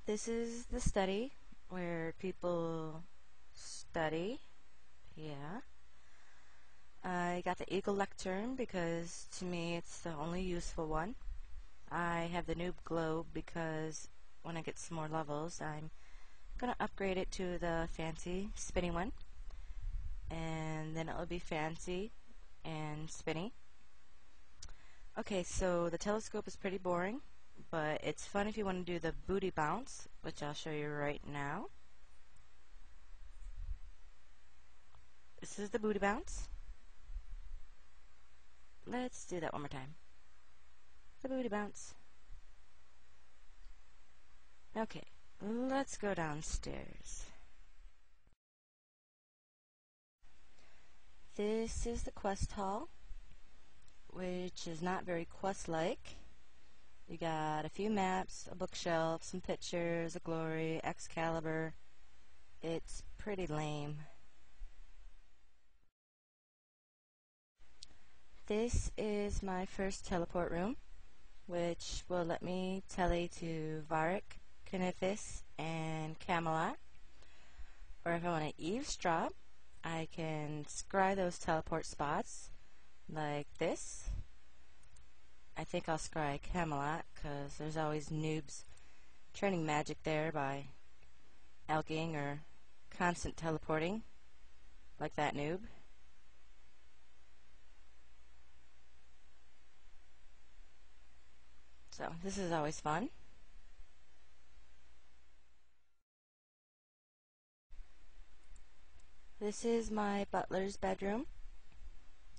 This is the study where people study. Yeah. I got the Eagle lectern because to me it's the only useful one. I have the noob globe because when I get some more levels I'm gonna upgrade it to the fancy spinny one, and then it'll be fancy and spinny. Okay, so the telescope is pretty boring, but it's fun if you want to do the booty bounce, which I'll show you right now. This is the booty bounce. Let's do that one more time. The booty bounce. Okay, let's go downstairs. This is the quest hall, which is not very quest-like. You got a few maps, a bookshelf, some pictures, a glory, Excalibur. It's pretty lame. This is my first teleport room, which will let me tele to Varric, Canifis, and Camelot. Or if I want to eavesdrop, I can scry those teleport spots like this. I think I'll scry Camelot because there's always noobs training magic there by alching or constant teleporting like that noob. So this is always fun. This is my butler's bedroom.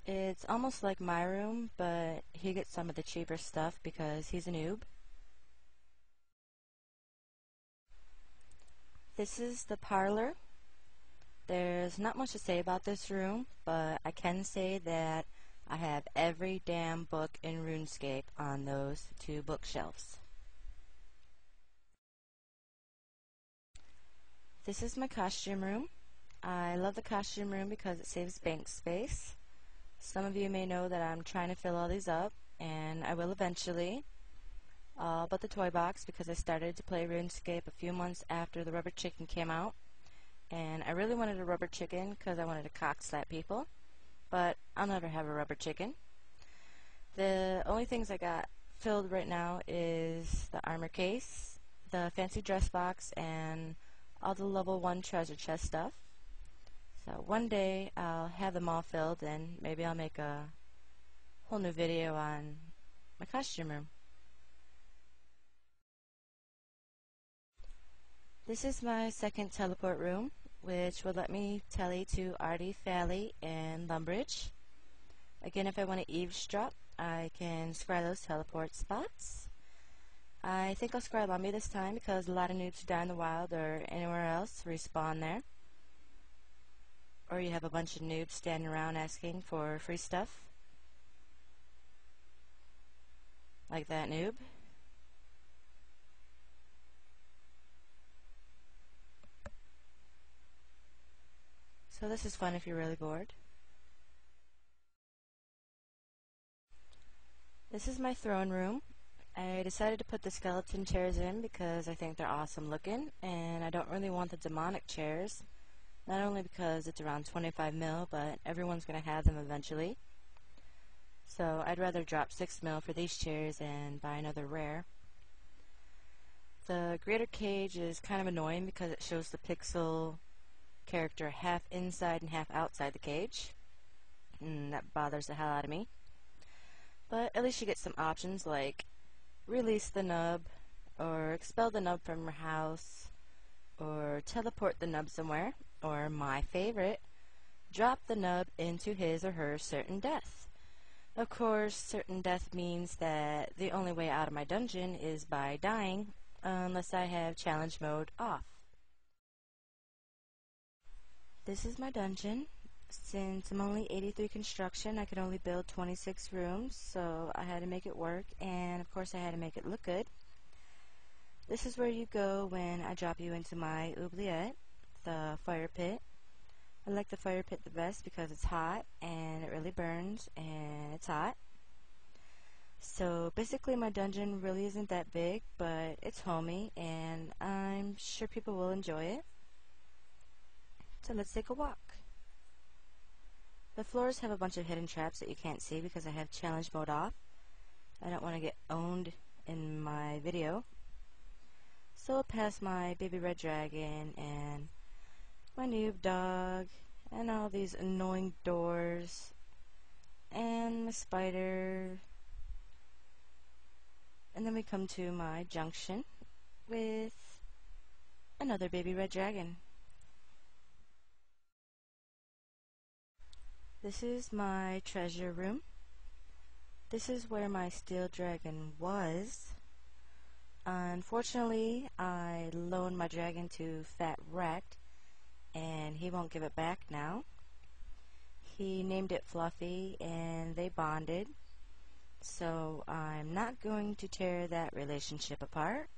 It's almost like my room, but he gets some of the cheaper stuff because he's a noob. This is the parlor. There's not much to say about this room, but I can say that I have every damn book in Runescape on those two bookshelves. This is my costume room. I love the costume room because it saves bank space. Some of you may know that I'm trying to fill all these up, and I will eventually. All but the toy box because I started to play RuneScape a few months after the rubber chicken came out, and I really wanted a rubber chicken because I wanted to cock slap people, but I'll never have a rubber chicken. The only things I got filled right now is the armor case, the fancy dress box, and all the level 1 treasure chest stuff. So one day I'll have them all filled and maybe I'll make a whole new video on my costume room. This is my second teleport room, which will let me tele to Artie, Fally, and Lumbridge. Again, if I want to eavesdrop, I can scry those teleport spots. I think I'll scry Lumby this time because a lot of noobs who die in the wild or anywhere else respawn there. Or you have a bunch of noobs standing around asking for free stuff. Like that noob. So this is fun if you're really bored. This is my throne room. I decided to put the skeleton chairs in because I think they're awesome looking, and I don't really want the demonic chairs. Not only because it's around 25 mil, but everyone's going to have them eventually. So I'd rather drop 6 mil for these chairs and buy another rare. The greater cage is kind of annoying because it shows the pixel character half inside and half outside the cage. And that bothers the hell out of me. But at least you get some options like release the nub, or expel the nub from your house, or teleport the nub somewhere, or my favorite, drop the nub into his or her certain death. Of course, certain death means that the only way out of my dungeon is by dying, unless I have challenge mode off. This is my dungeon. Since I'm only 83 construction, I could only build 26 rooms, so I had to make it work, and of course I had to make it look good. This is where you go when I drop you into my oubliette, the fire pit. I like the fire pit the best because it's hot, and it really burns, and it's hot. So basically my dungeon really isn't that big, but it's homey and I'm sure people will enjoy it. So let's take a walk. The floors have a bunch of hidden traps that you can't see because I have challenge mode off. I don't want to get owned in my video. So I'll pass my baby red dragon and my noob dog and all these annoying doors and my spider, and then we come to my junction with another baby red dragon. This is my treasure room. This is where my steel dragon was. Unfortunately, I loaned my dragon to Fat Wrecked, and he won't give it back now. He named it Fluffy, and they bonded, so I'm not going to tear that relationship apart.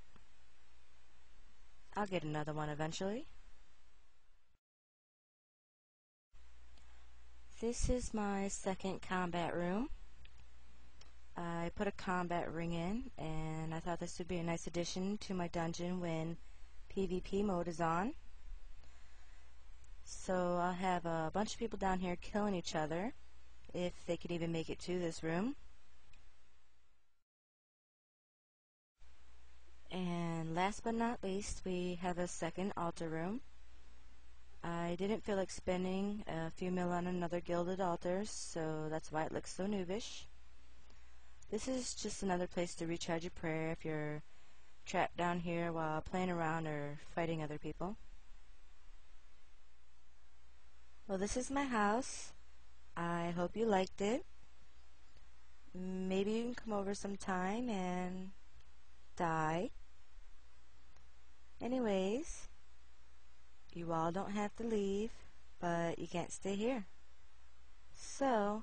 I'll get another one eventually. This is my second combat room. I put a combat ring in, and I thought this would be a nice addition to my dungeon when PvP mode is on. So I'll have a bunch of people down here killing each other, if they could even make it to this room. And last but not least, we have a second altar room. I didn't feel like spending a few mil on another gilded altar, so that's why it looks so noobish. This is just another place to recharge your prayer if you're trapped down here while playing around or fighting other people. Well, this is my house. I hope you liked it. Maybe you can come over sometime and die. Anyways, you all don't have to leave, but you can't stay here. So,